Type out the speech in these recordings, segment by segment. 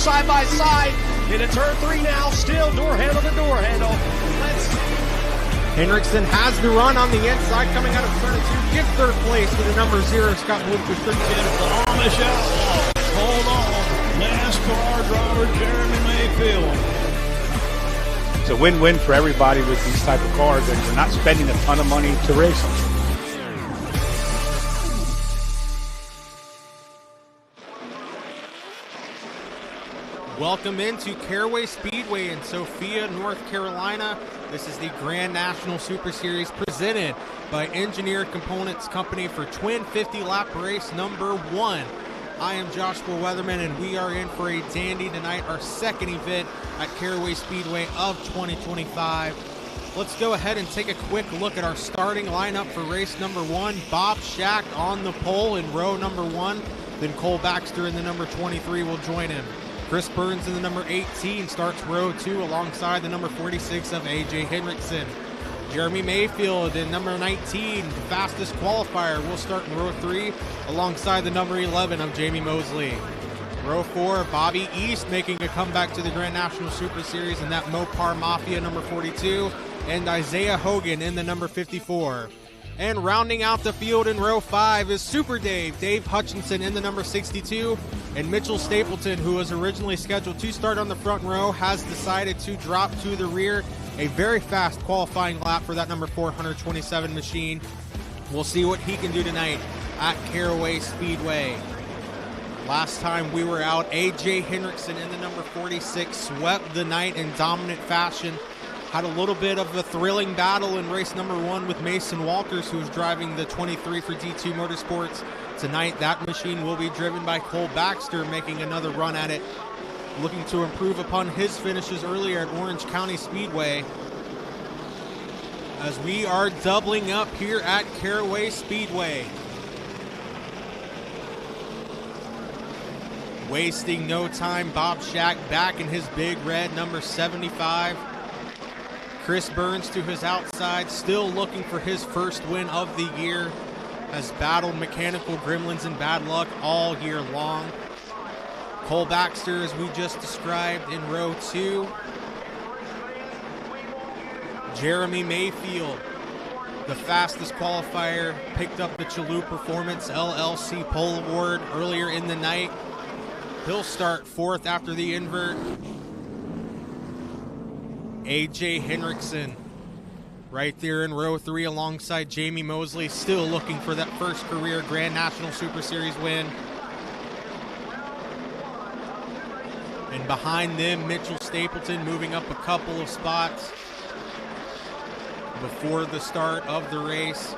side by side. Into turn 3 now, still door handle to door handle. Let's see. Henriksen has the run on the inside coming out of turn 2. Gets third place to the number 0, Scott Wolfers. The Amish Outlaw. Hold on. NASCAR driver Jeremy Mayfield. It's a win-win for everybody with these type of cars, and you're not spending a ton of money to race them. Welcome into Caraway Speedway in Sophia, North Carolina. This is the Grand National Super Series presented by Engineered Components Company for Twin 50-lap race number 1. I am Joshua Weatherman, and we are in for a dandy tonight, our second event at Caraway Speedway of 2025. Let's go ahead and take a quick look at our starting lineup for race number 1. Bob Schacht on the pole in row number 1. Then Cole Baxter in the number 23 will join him. Chris Burns in the number 18 starts row 2 alongside the number 46 of A.J. Henriksen. Jeremy Mayfield in number 19, the fastest qualifier, will start in row 3 alongside the number 11 of Jamie Mosley. Row 4, Bobby East making a comeback to the Grand National Super Series in that Mopar Mafia number 42, and Isaiah Hogan in the number 54. And rounding out the field in row 5 is Super Dave Hutchinson in the number 62, and Mitchell Stapleton, who was originally scheduled to start on the front row, has decided to drop to the rear. A very fast qualifying lap for that number 427 machine. We'll see what he can do tonight at Caraway Speedway. Last time we were out, A.J. Henriksen in the number 46 swept the night in dominant fashion. Had a little bit of a thrilling battle in race number 1 with Mason Walters, who was driving the 23 for D2 Motorsports. Tonight, that machine will be driven by Cole Baxter, making another run at it, looking to improve upon his finishes earlier at Orange County Speedway. As we are doubling up here at Caraway Speedway. Wasting no time, Bob Schacht back in his big red number 75. Chris Burns to his outside, still looking for his first win of the year. Has battled mechanical gremlins and bad luck all year long. Cole Baxter, as we just described, in row 2. Jeremy Mayfield, the fastest qualifier, picked up the Chalou Performance LLC Pole Award earlier in the night. He'll start 4th after the invert. A.J. Henriksen right there in row 3 alongside Jamie Mosley, still looking for that first career Grand National Super Series win. And behind them, Mitchell Stapleton moving up a couple of spots before the start of the race.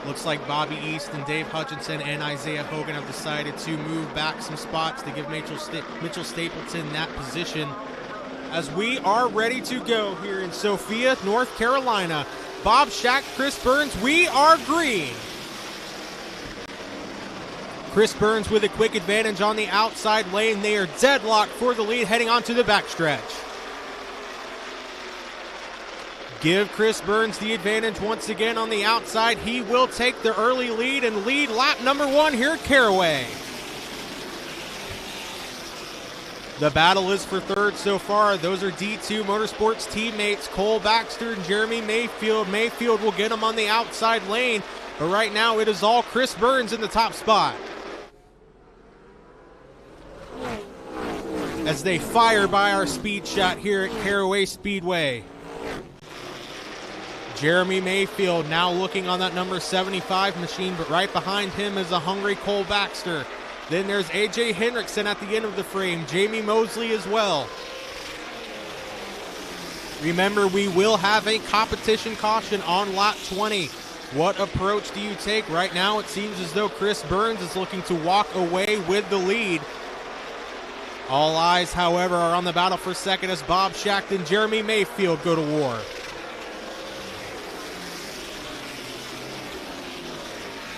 Looks like Bobby East and Dave Hutchinson and Isaiah Hogan have decided to move back some spots to give Mitchell Stapleton that position. As we are ready to go here in Sophia, North Carolina. Bob Schacht, Chris Burns, we are green. Chris Burns with a quick advantage on the outside lane. They are deadlocked for the lead heading onto the backstretch. Give Chris Burns the advantage once again on the outside. He will take the early lead and lead lap number 1 here at Caraway. The battle is for 3rd so far. Those are D2 Motorsports teammates Cole Baxter and Jeremy Mayfield. Mayfield will get him on the outside lane, but right now it is all Chris Burns in the top spot. As they fire by our speed shot here at Caraway Speedway. Jeremy Mayfield now looking on that number 75 machine, but right behind him is a hungry Cole Baxter. Then there's A.J. Henriksen at the end of the frame. Jamie Mosley as well. Remember, we will have a competition caution on lap 20. What approach do you take? Right now, it seems as though Chris Burns is looking to walk away with the lead. All eyes, however, are on the battle for second as Bob Schacht and Jeremy Mayfield go to war.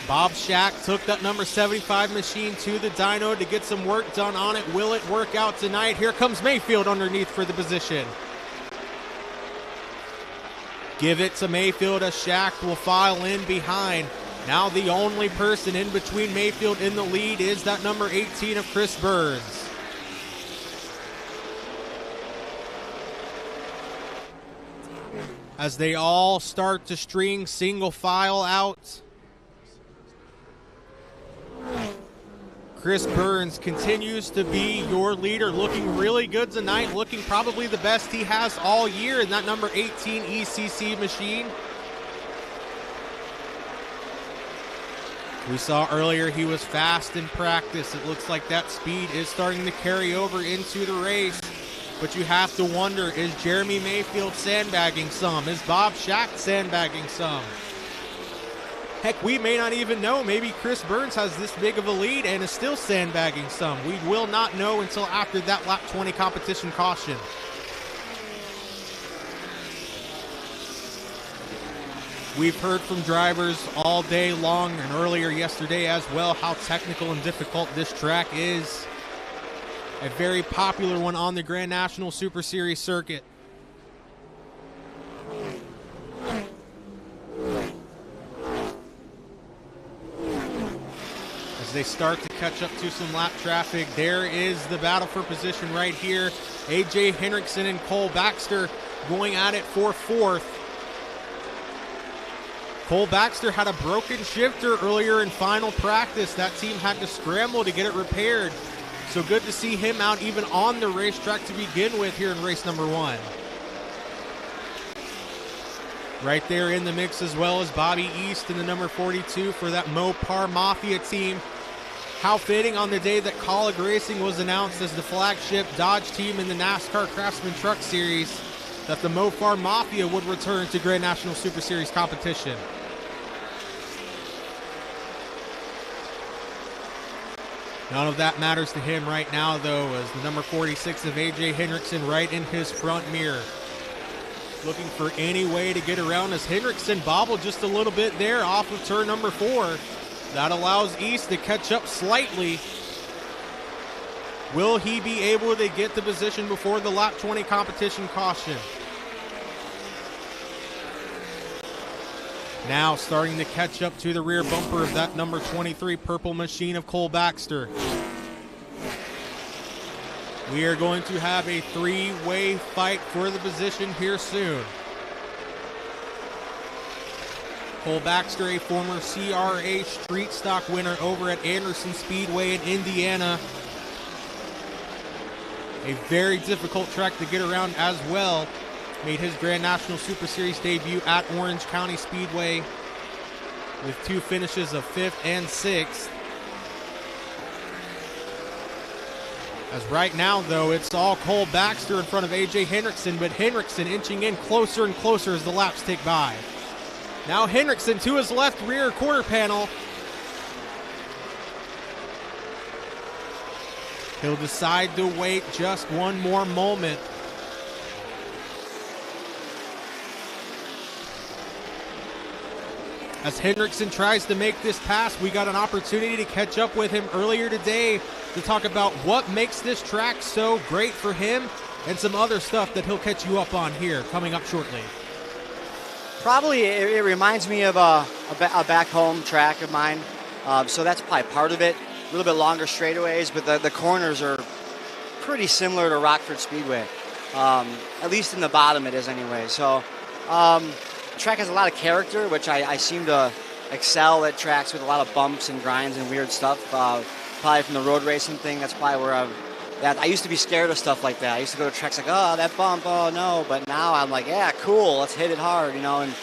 Bob Schacht took that number 75 machine to the dyno to get some work done on it. Will it work out tonight? Here comes Mayfield underneath for the position. Give it to Mayfield as Schacht will file in behind. Now the only person in between Mayfield in the lead is that number 18 of Chris Burns. as they all start to string single file out. Chris Burns continues to be your leader, looking really good tonight, looking probably the best he has all year in that number 18 ECC machine. We saw earlier he was fast in practice. It looks like that speed is starting to carry over into the race. But you have to wonder, is Jeremy Mayfield sandbagging some? Is Bob Schacht sandbagging some? Heck, we may not even know. Maybe Chris Burns has this big of a lead and is still sandbagging some. We will not know until after that lap 20 competition caution. We've heard from drivers all day long and earlier yesterday as well how technical and difficult this track is. A very popular one on the Grand National Super Series circuit. As they start to catch up to some lap traffic, there is the battle for position right here. A.J. Henriksen and Cole Baxter going at it for fourth. Cole Baxter had a broken shifter earlier in final practice. That team had to scramble to get it repaired. So good to see him out even on the racetrack to begin with here in race number 1. Right there in the mix as well as Bobby East in the number 42 for that Mopar Mafia team. How fitting on the day that Colleague Racing was announced as the flagship Dodge team in the NASCAR Craftsman Truck Series, that the Mopar Mafia would return to Grand National Super Series competition. None of that matters to him right now, though, as the number 46 of A.J. Henriksen right in his front mirror. Looking for any way to get around as Henriksen bobbled just a little bit there off of turn number 4. That allows East to catch up slightly. Will he be able to get the position before the lap 20 competition caution? Now starting to catch up to the rear bumper of that number 23 purple machine of Cole Baxter. We are going to have a three-way fight for the position here soon. Cole Baxter, a former CRA street stock winner over at Anderson Speedway in Indiana. A very difficult track to get around as well. Made his Grand National Super Series debut at Orange County Speedway with 2 finishes of 5th and 6th. As right now, though, it's all Cole Baxter in front of A.J. Henriksen, but Henriksen inching in closer and closer as the laps tick by. Now Henriksen to his left rear quarter panel. He'll decide to wait just one more moment. As Henriksen tries to make this pass, we got an opportunity to catch up with him earlier today to talk about what makes this track so great for him and some other stuff that he'll catch you up on here coming up shortly. Probably it reminds me of a back home track of mine, so that's probably part of it. A little bit longer straightaways, but the corners are pretty similar to Rockford Speedway, at least in the bottom it is anyway. So the track has a lot of character, which I seem to excel at tracks with a lot of bumps and grinds and weird stuff. Probably from the road racing thing, that's probably where I used to be scared of stuff like that. I used to go to tracks like, oh, that bump, oh no. But now I'm like, yeah, cool, let's hit it hard, you know. And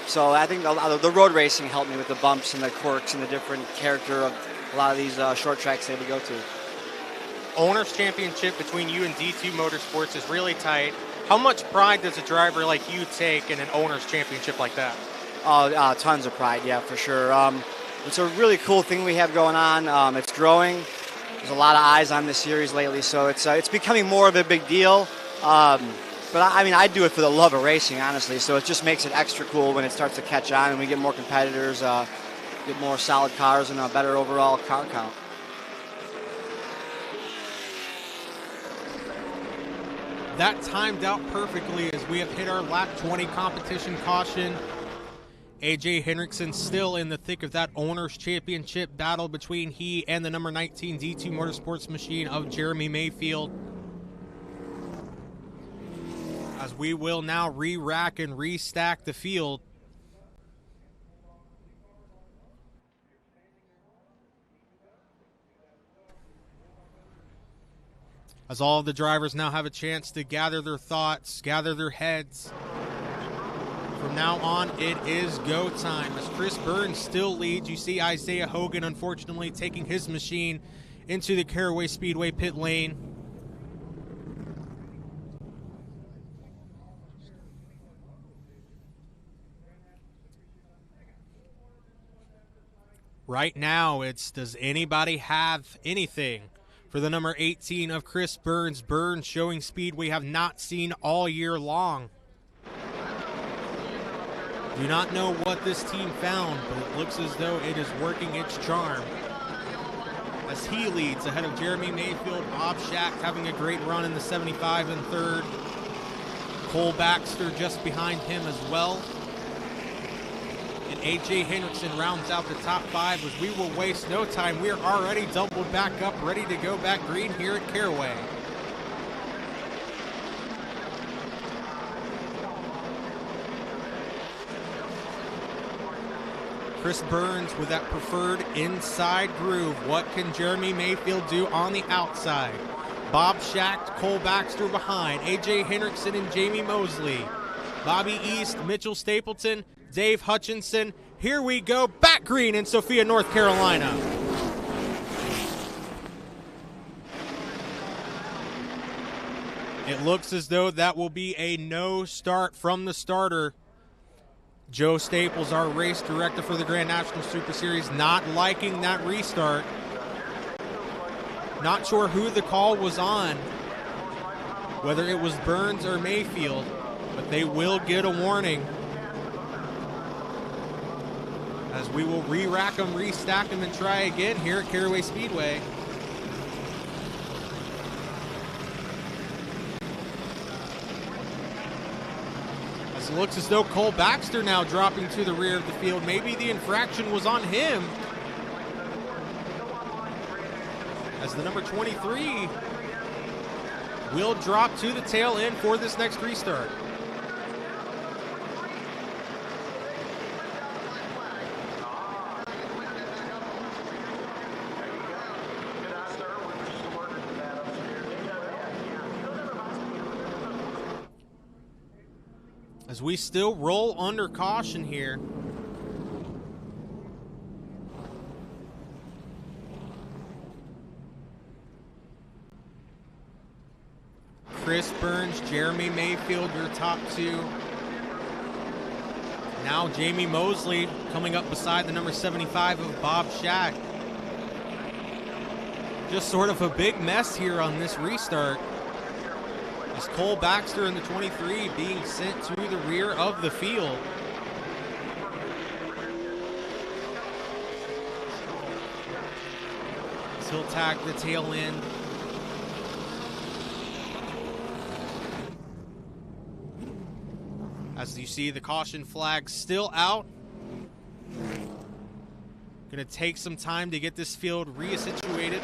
so I think the road racing helped me with the bumps and the quirks and the different character of a lot of these short tracks that we go to. Owner's championship between you and D2 Motorsports is really tight. How much pride does a driver like you take in an owner's championship like that? Oh, tons of pride, yeah, for sure. It's a really cool thing we have going on. It's growing. There's a lot of eyes on this series lately, so it's becoming more of a big deal. But I mean, I do it for the love of racing, honestly, so it just makes it extra cool when it starts to catch on and we get more competitors, get more solid cars, and a better overall car count. That timed out perfectly as we have hit our lap 20 competition caution. A.J. Henriksen still in the thick of that owner's championship battle between he and the number 19 D2 Motorsports machine of Jeremy Mayfield. As we will now re-rack and restack the field. As all of the drivers now have a chance to gather their thoughts, gather their heads. From now on, it is go time. As Chris Burns still leads, you see Isaiah Hogan, unfortunately, taking his machine into the Caraway Speedway pit lane. Right now, it's does anybody have anything for the number 18 of Chris Burns. Burns showing speed we have not seen all year long. Do not know what this team found, but it looks as though it is working its charm. As he leads ahead of Jeremy Mayfield, Bob Schacht having a great run in the 75 and third. Cole Baxter just behind him as well. And A.J. Hendrickson rounds out the top 5 as we will waste no time. We are already doubled back up, ready to go back green here at Caraway. Chris Burns with that preferred inside groove. What can Jeremy Mayfield do on the outside? Bob Schacht, Cole Baxter behind. A.J. Hendrickson and Jamie Mosley. Bobby East, Mitchell Stapleton, Dave Hutchinson. Here we go, back green in Sophia, North Carolina. It looks as though that will be a no start from the starter. Joe Staples, our race director for the Grand National Super Series, not liking that restart. Not sure who the call was on, whether it was Burns or Mayfield, but they will get a warning. As we will re-rack them, restack them, and try again here at Caraway Speedway. As it looks as though Cole Baxter now dropping to the rear of the field. Maybe the infraction was on him. As the number 23 will drop to the tail end for this next restart. As we still roll under caution here. Chris Burns, Jeremy Mayfield, your top 2. Now Jamie Mosley coming up beside the number 75 of Bob Schacht. Just sort of a big mess here on this restart. As Cole Baxter in the 23 being sent to the rear of the field. As he'll tag the tail end. As you see, the caution flag still out. Gonna take some time to get this field resituated.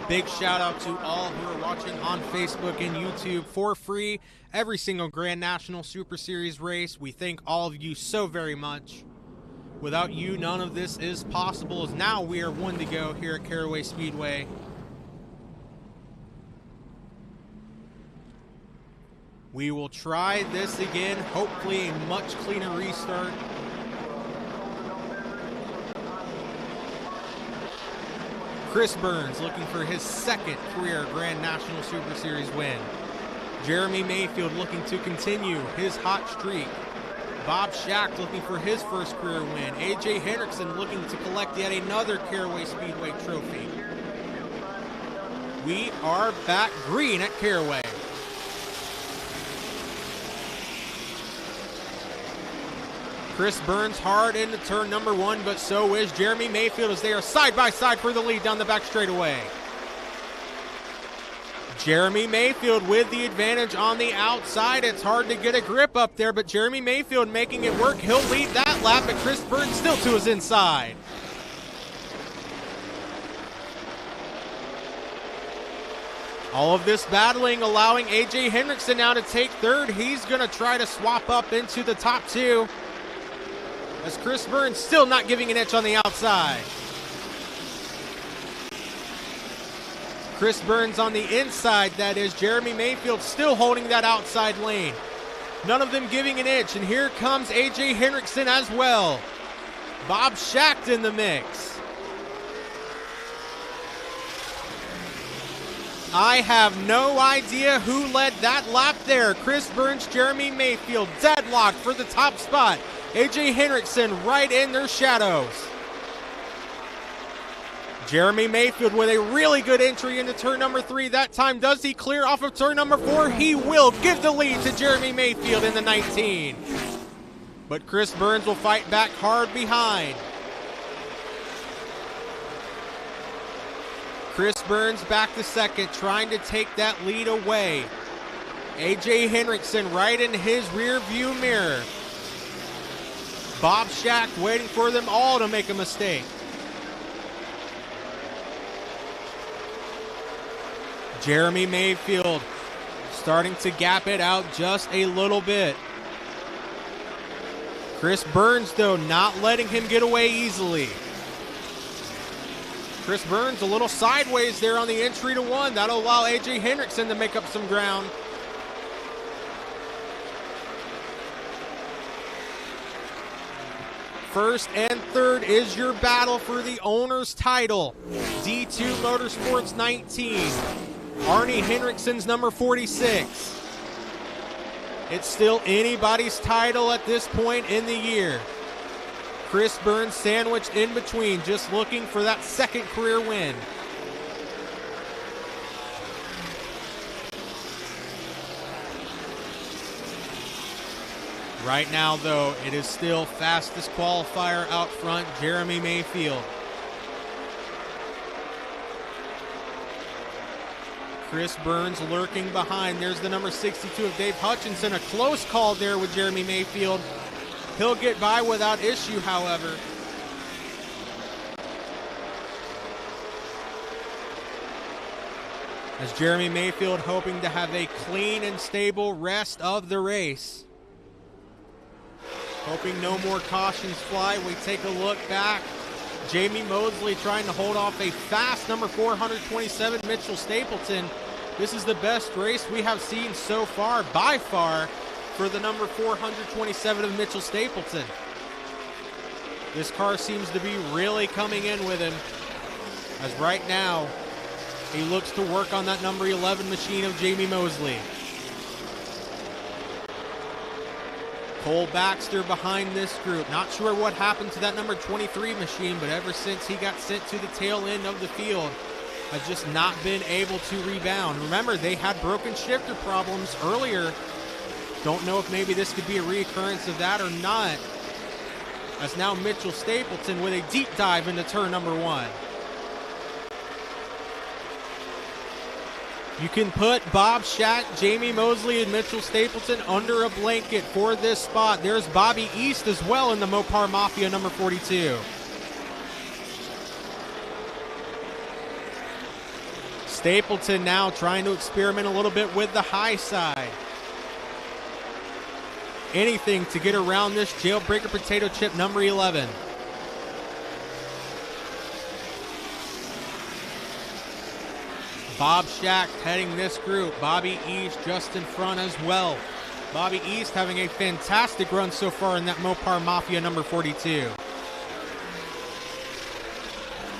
Big shout out to all who are watching on Facebook and YouTube for free. Every single Grand National Super Series race. We thank all of you so very much. Without you, none of this is possible, as now we are one to go here at Caraway Speedway. We will try this again, hopefully a much cleaner restart. Chris Burns looking for his second career Grand National Super Series win. Jeremy Mayfield looking to continue his hot streak. Bob Schacht looking for his first career win. A.J. Hendrickson looking to collect yet another Caraway Speedway trophy. We are back green at Caraway. Chris Burns hard into turn number 1, but so is Jeremy Mayfield as they are side by side for the lead down the back straightaway. Jeremy Mayfield with the advantage on the outside. It's hard to get a grip up there, but Jeremy Mayfield making it work. He'll lead that lap, but Chris Burns still to his inside. All of this battling, allowing A.J. Hendrickson now to take third. He's going to try to swap up into the top two, as Chris Burns still not giving an inch on the outside. Chris Burns on the inside, that is. Jeremy Mayfield still holding that outside lane. None of them giving an inch, and here comes A.J. Hendrickson as well. Bob Schacht in the mix. I have no idea who led that lap there. Chris Burns, Jeremy Mayfield, deadlocked for the top spot. A.J. Hendrickson right in their shadows. Jeremy Mayfield with a really good entry into turn number 3. That time, does he clear off of turn number 4? He will give the lead to Jeremy Mayfield in the 19. But Chris Burns will fight back hard behind. Chris Burns back to second, trying to take that lead away. A.J. Hendrickson right in his rear view mirror. Bob Schacht waiting for them all to make a mistake. Jeremy Mayfield starting to gap it out just a little bit. Chris Burns, though, not letting him get away easily. Chris Burns a little sideways there on the entry to 1. That'll allow A.J. Hendrickson to make up some ground. First and third is your battle for the owner's title. D2 Motorsports 19. Arnie Hendrickson's number 46. It's still anybody's title at this point in the year. Chris Burns sandwiched in between, just looking for that second career win. Right now, though, it is still fastest qualifier out front, Jeremy Mayfield. Chris Burns lurking behind. There's the number 62 of Dave Hutchinson. A close call there with Jeremy Mayfield. He'll get by without issue, however. As Jeremy Mayfield hoping to have a clean and stable rest of the race. Hoping no more cautions fly. We take a look back. Jamie Mosley trying to hold off a fast number 427, Mitchell Stapleton. This is the best race we have seen so far, by far, for the number 427 of Mitchell Stapleton. This car seems to be really coming in with him, as right now he looks to work on that number 11 machine of Jamie Mosley. Cole Baxter behind this group. Not sure what happened to that number 23 machine, but ever since he got sent to the tail end of the field, has just not been able to rebound. Remember, they had broken shifter problems earlier. Don't know if maybe this could be a reoccurrence of that or not. As now Mitchell Stapleton with a deep dive into turn number 1. You can put Bob Schacht, Jamie Mosley, and Mitchell Stapleton under a blanket for this spot. There's Bobby East as well in the Mopar Mafia number 42. Stapleton now trying to experiment a little bit with the high side. Anything to get around this jailbreaker potato chip number 11. Bob Schacht heading this group. Bobby East just in front as well. Bobby East having a fantastic run so far in that Mopar Mafia number 42.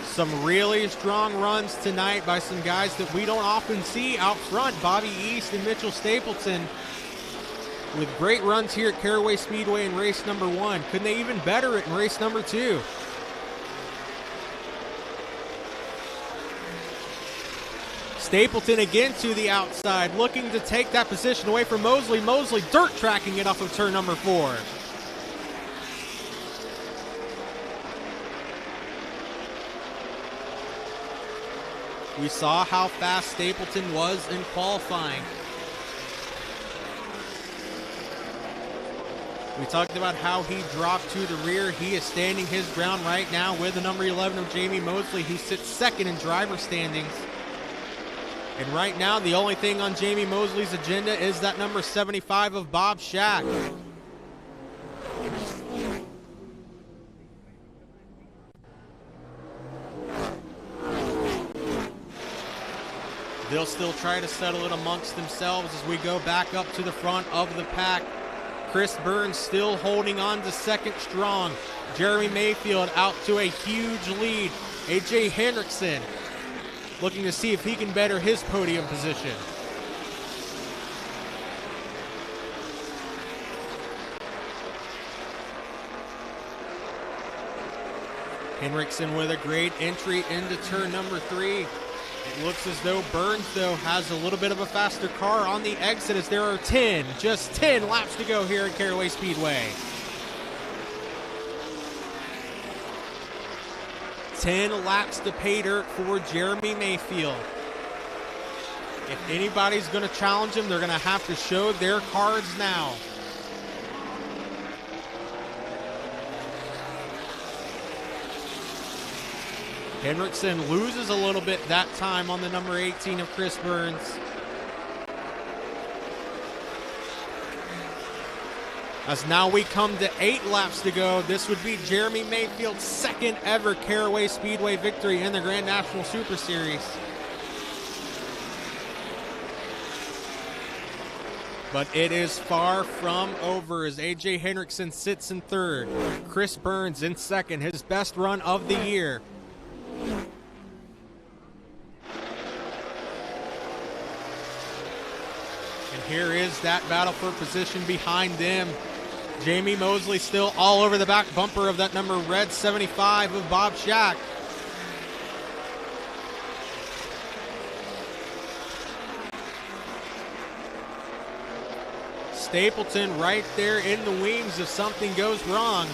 Some really strong runs tonight by some guys that we don't often see out front. Bobby East and Mitchell Stapleton with great runs here at Caraway Speedway in race number 1. Couldn't they even better it in race number 2? Stapleton again to the outside, looking to take that position away from Mosley. Mosley dirt tracking it off of turn number 4. We saw how fast Stapleton was in qualifying. We talked about how he dropped to the rear. He is standing his ground right now with the number 11 of Jamie Mosley, who sits second in driver standings. And right now, the only thing on Jamie Mosley's agenda is that number 75 of Bob Shack. They'll still try to settle it amongst themselves as we go back up to the front of the pack. Chris Burns still holding on to second strong. Jeremy Mayfield out to a huge lead. A.J. Hendrickson looking to see if he can better his podium position. Hendrickson with a great entry into turn number 3. It looks as though Burns, though, has a little bit of a faster car on the exit as there are just 10 laps to go here at Caraway Speedway. 10 laps to pay dirt for Jeremy Mayfield. If anybody's going to challenge him, they're going to have to show their cards now. Hendrickson loses a little bit that time on the number 18 of Chris Burns. As now we come to 8 laps to go. This would be Jeremy Mayfield's second ever Caraway Speedway victory in the Grand National Super Series. But it is far from over as A.J. Hendrickson sits in third. Chris Burns in second, his best run of the year. And here is that battle for position behind them. Jamie Mosley still all over the back bumper of that number red 75 of Bob Shack. Stapleton right there in the wings if something goes wrong.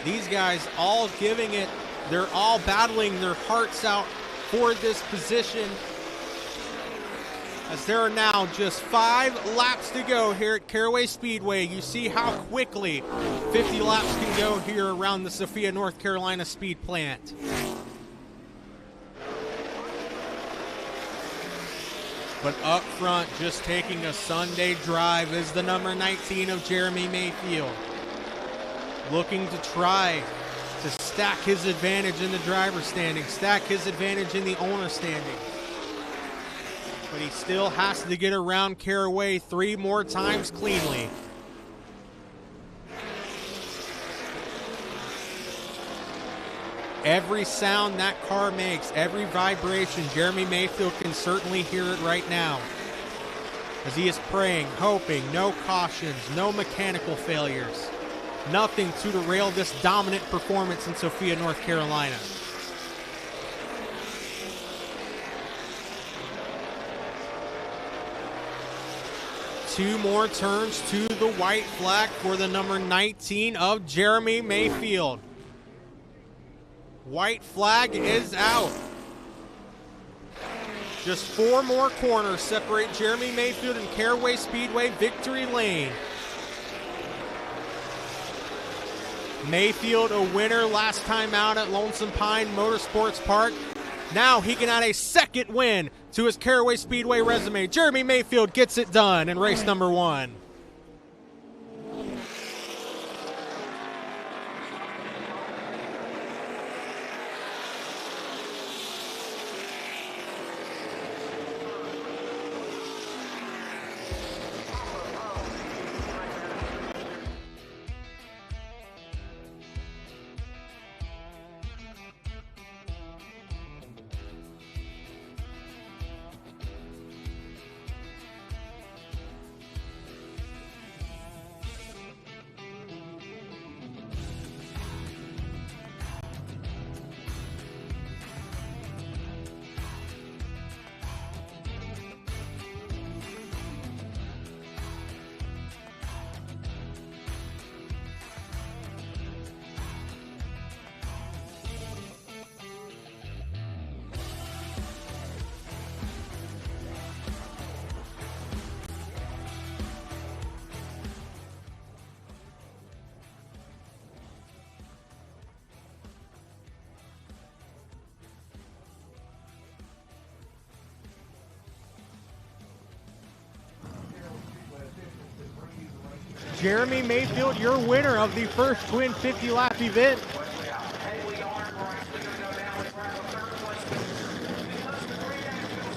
These guys all giving it, they're all battling their hearts out for this position. As there are now just 5 laps to go here at Caraway Speedway. You see how quickly 50 laps can go here around the Sophia, North Carolina speed plant. But up front, just taking a Sunday drive, is the number 19 of Jeremy Mayfield. Looking to try to stack his advantage in the driver's standing, stack his advantage in the owner standing. But he still has to get around Caraway 3 more times cleanly. Every sound that car makes, every vibration, Jeremy Mayfield can certainly hear it right now. As he is praying, hoping, no cautions, no mechanical failures. Nothing to derail this dominant performance in Sophia, North Carolina. Two more turns to the white flag for the number 19 of Jeremy Mayfield. White flag is out. Just 4 more corners separate Jeremy Mayfield and Caraway Speedway victory lane. Mayfield a winner last time out at Lonesome Pine Motorsports Park. Now he can add a second win to his Caraway Speedway resume. Jeremy Mayfield gets it done in race number 1. Jeremy Mayfield, your winner of the first Twin 50-lap event.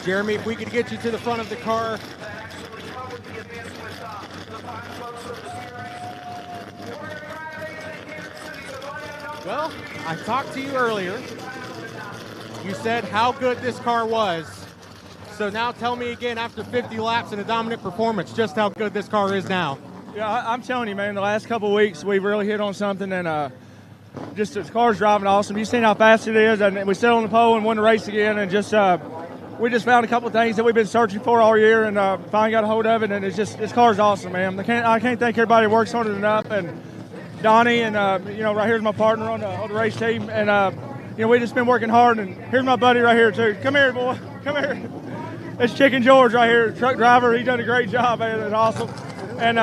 Jeremy, if we could get you to the front of the car. Well, I talked to you earlier. You said how good this car was. So now tell me again, after 50 laps and a dominant performance, just how good this car is now. Yeah, I'm telling you, man, the last couple of weeks we've really hit on something, and just the car's driving awesome. You've seen how fast it is, and we sit on the pole and won the race again, and just we just found a couple of things that we've been searching for all year, and finally got a hold of it, and it's just, this car's awesome, man. I can't thank everybody who works on it enough, and Donnie, and right here's my partner on the race team, and we just been working hard, and here's my buddy right here too. Come here, boy, come here. It's Chicken George right here, truck driver. He's done a great job, man. It's awesome. And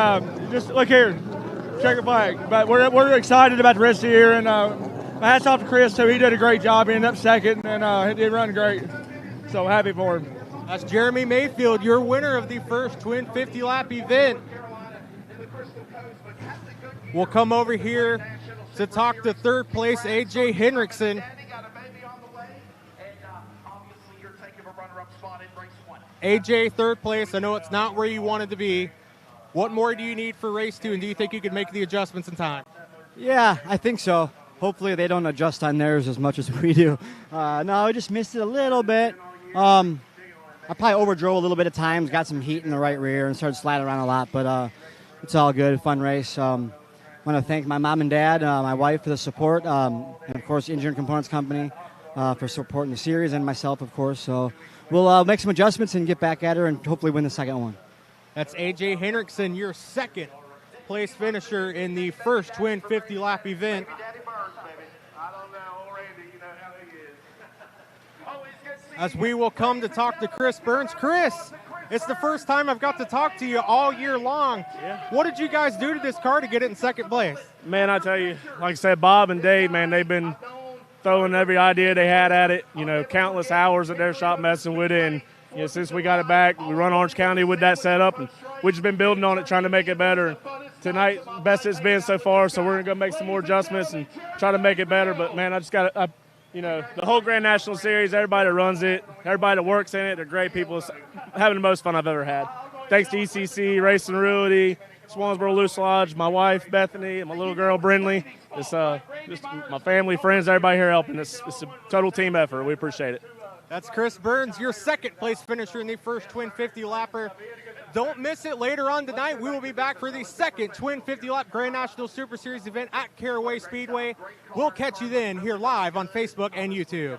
just look here, check the flag. But we're excited about the rest of the year, and my hats off to Chris too. He did a great job. He ended up second, and he did run great. So happy for him. That's Jeremy Mayfield, your winner of the first Twin 50-lap event. We'll come over here to talk to third place AJ Henriksen. AJ, third place. I know it's not where you wanted to be. What more do you need for race 2, and do you think you could make the adjustments in time? Yeah, I think so. Hopefully they don't adjust on theirs as much as we do. No, I just missed it a little bit. I probably overdrove a little bit at times, got some heat in the right rear, and started sliding around a lot, but it's all good, fun race. I want to thank my mom and dad, my wife for the support, and of course, Engineering Components Company for supporting the series, and myself, of course. So we'll make some adjustments and get back at her and hopefully win the second one. That's AJ Henriksen, your second place finisher in the first Twin 50-lap event. As we will come to talk to Chris Burns. Chris, it's the first time I've got to talk to you all year long. Yeah. What did you guys do to this car to get it in second place? Man, I tell you, like I said, Bob and Dave, man, they've been throwing every idea they had at it, countless hours at their shop messing with it. And, since we got it back, we run Orange County with that setup, and we've just been building on it, trying to make it better. And tonight, best it's been so far, so we're going to go make some more adjustments and try to make it better. But, man, I just got to, the whole Grand National Series, everybody that runs it, everybody that works in it, they're great people. It's having the most fun I've ever had. Thanks to ECC, Racing Realty, Swansboro Loose Lodge, my wife, Bethany, and my little girl, Brindley. It's just my family, friends, everybody here helping. It's a total team effort. We appreciate it. That's Chris Burns, your second place finisher in the first Twin 50-lapper. Don't miss it later on tonight. We will be back for the second Twin 50-lap Grand National Super Series event at Caraway Speedway. We'll catch you then here live on Facebook and YouTube.